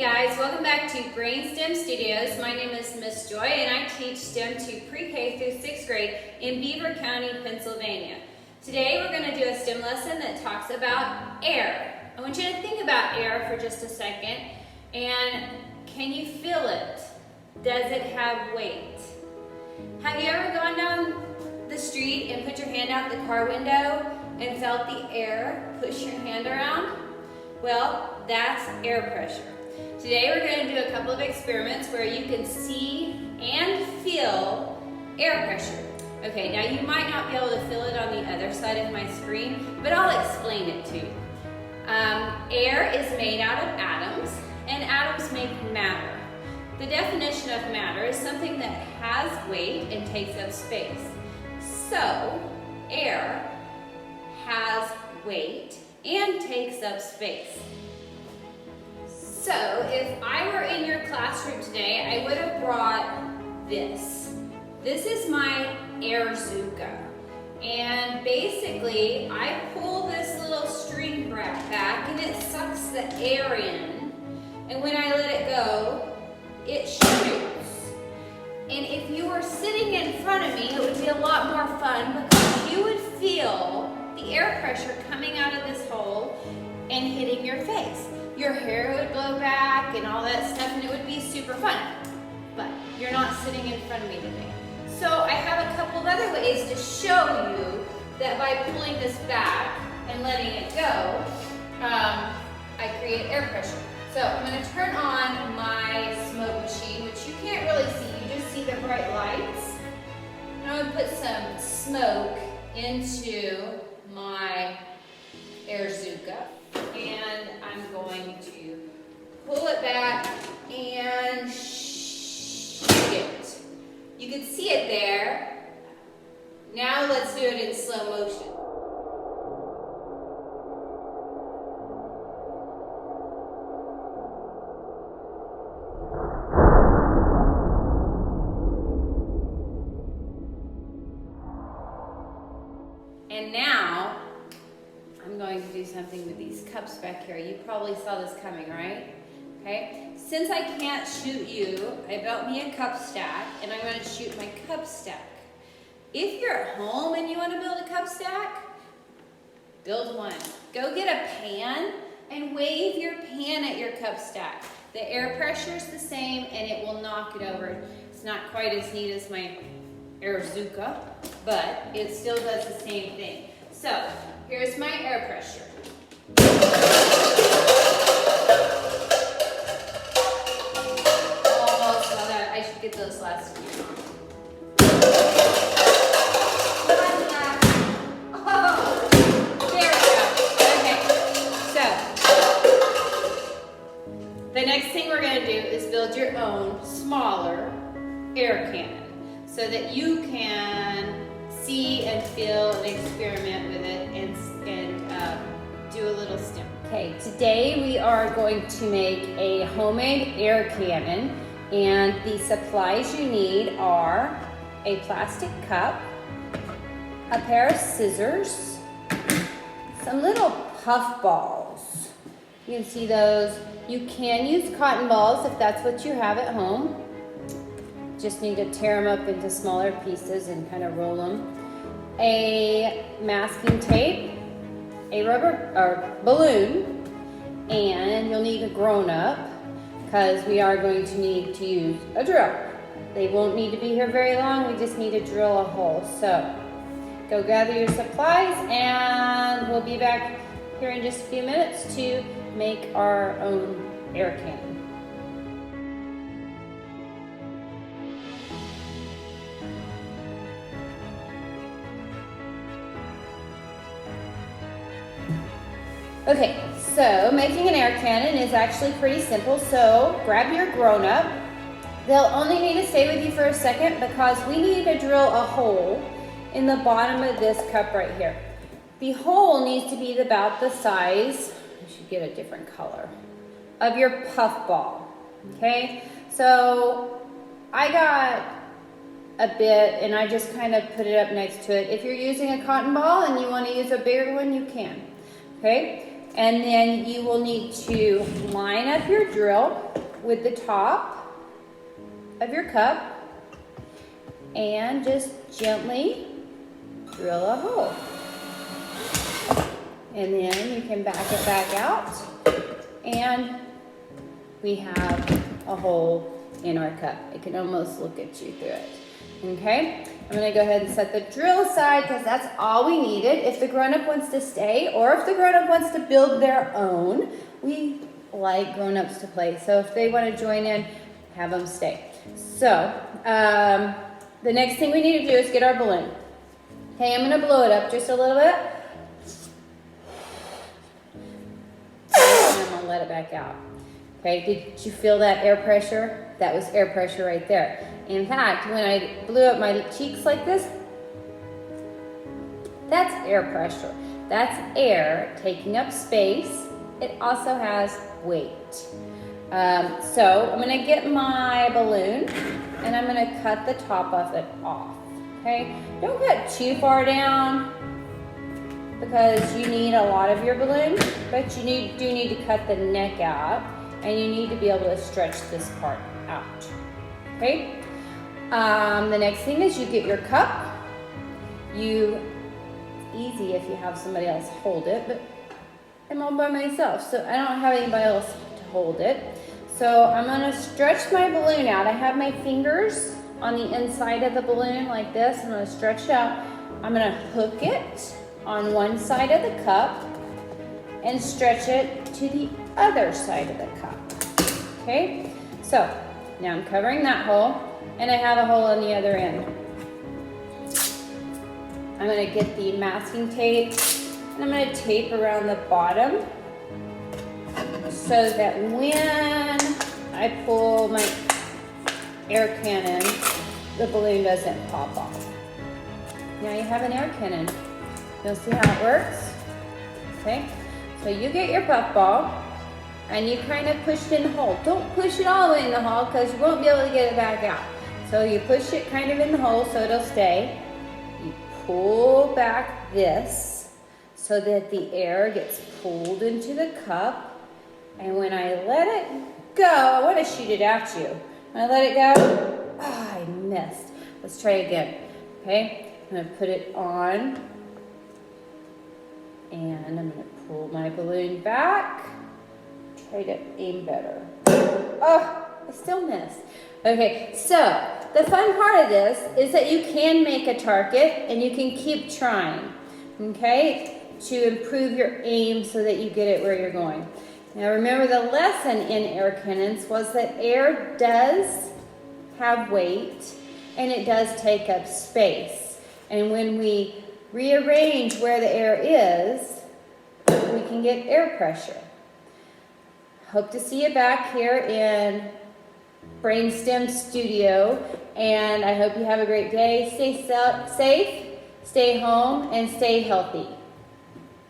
guys, welcome back to Brainstem Studios. My name is Miss Joy and I teach STEM to pre-K through 6th grade in Beaver County, Pennsylvania. Today we're going to do a STEM lesson that talks about air. I want you to think about air for just a second, and can you feel it? Does it have weight? Have you ever gone down the street and put your hand out the car window and felt the air push your hand around? Well, that's air pressure. Today we're going to do a couple of experiments where you can see and feel air pressure. Okay, now you might not be able to feel it on the other side of my screen, but I'll explain it to you. Air is made out of atoms, and atoms make matter. The definition of matter is something that has weight and takes up space. So, air has weight and takes up space. So, if I were in your classroom today, I would have brought this. This is my air Zuka. And basically, I pull this little string back and it sucks the air in. And when I let it go, it shoots. And if you were sitting in front of me, it would be a lot more fun because you would feel the air pressure coming out of this hole and hitting your face. Your hair would blow back and all that stuff, and it would be super fun. But you're not sitting in front of me today. So I have a couple of other ways to show you that by pulling this back and letting it go, I create air pressure. So I'm going to turn on my smoke machine, which you can't really see. You just see the bright lights. And I'm going to put some smoke into my air Zuka, and I'm going to pull it back and shoot it. You can see it there. Now let's do it in slow motion. And now, I'm going to do something with these cups back here. You probably saw this coming, right? Okay, since I can't shoot you, I built me a cup stack, and I'm going to shoot my cup stack. If you're at home and you want to build a cup stack, build one. Go get a pan and wave your pan at your cup stack. The air pressure is the same, and it will knock it over. It's not quite as neat as my air Zuka, but it still does the same thing. So, here's my air pressure. Almost, well, I should get those last few. Oh, there we go. Okay, so, the next thing we're going to do is build your own smaller air cannon so that you can see and feel and experiment with it and do a little STEM. Okay, today we are going to make a homemade air cannon, and the supplies you need are a plastic cup, a pair of scissors, some little puff balls. You can see those. You can use cotton balls if that's what you have at home. Just need to tear them up into smaller pieces and kind of roll them. A masking tape, a rubber or balloon, and you'll need a grown-up because we are going to need to use a drill. They won't need to be here very long. We just need to drill a hole. So go gather your supplies, and we'll be back here in just a few minutes to make our own air cannon. Okay, so making an air cannon is actually pretty simple, so grab your grown-up. They'll only need to stay with you for a second because we need to drill a hole in the bottom of this cup right here. The hole needs to be about the size, I should get a different color, of your puff ball, okay? So I got a bit and I just kind of put it up next to it. If you're using a cotton ball and you want to use a bigger one, you can, okay? And then you will need to line up your drill with the top of your cup and just gently drill a hole. And then you can back it back out and we have a hole in our cup. I can almost look at you through it. Okay, I'm gonna go ahead and set the drill aside because that's all we needed. If the grown-up wants to stay or if the grown-up wants to build their own, we like grown-ups to play. So if they want to join in, have them stay. So the next thing we need to do is get our balloon. Okay, I'm gonna blow it up just a little bit. And I'm gonna let it back out. Okay, did you feel that air pressure? That was air pressure right there. In fact, when I blew up my cheeks like this, that's air pressure. That's air taking up space. It also has weight. So I'm gonna get my balloon and I'm gonna cut the top of it off, okay? Don't cut too far down because you need a lot of your balloon, but you do need to cut the neck out and you need to be able to stretch this part out, okay? The next thing is you get your cup. It's easy if you have somebody else hold it, but I'm all by myself, so I don't have anybody else to hold it. So I'm gonna stretch my balloon out. I have my fingers on the inside of the balloon like this. I'm gonna stretch it out. I'm gonna hook it on one side of the cup and stretch it to the other side of the cup, okay? So now I'm covering that hole and I have a hole on the other end. I'm gonna get the masking tape and I'm gonna tape around the bottom so that when I pull my air cannon, the balloon doesn't pop off. Now you have an air cannon. You'll see how it works, okay? So you get your puff ball and you kind of push it in the hole. Don't push it all the way in the hole because you won't be able to get it back out. So you push it kind of in the hole so it'll stay. You pull back this so that the air gets pulled into the cup. And when I let it go, I want to shoot it at you. When I let it go, I missed. Let's try again, okay? I'm gonna put it on and I'm gonna pull my balloon back. Try to aim better. Oh, I still missed. Okay, so the fun part of this is that you can make a target and you can keep trying, okay, to improve your aim so that you get it where you're going. Now remember the lesson in air cannons was that air does have weight and it does take up space. And when we rearrange where the air is, we can get air pressure. Hope to see you back here in Brainstem Studio, and I hope you have a great day. Stay safe, stay home, and stay healthy.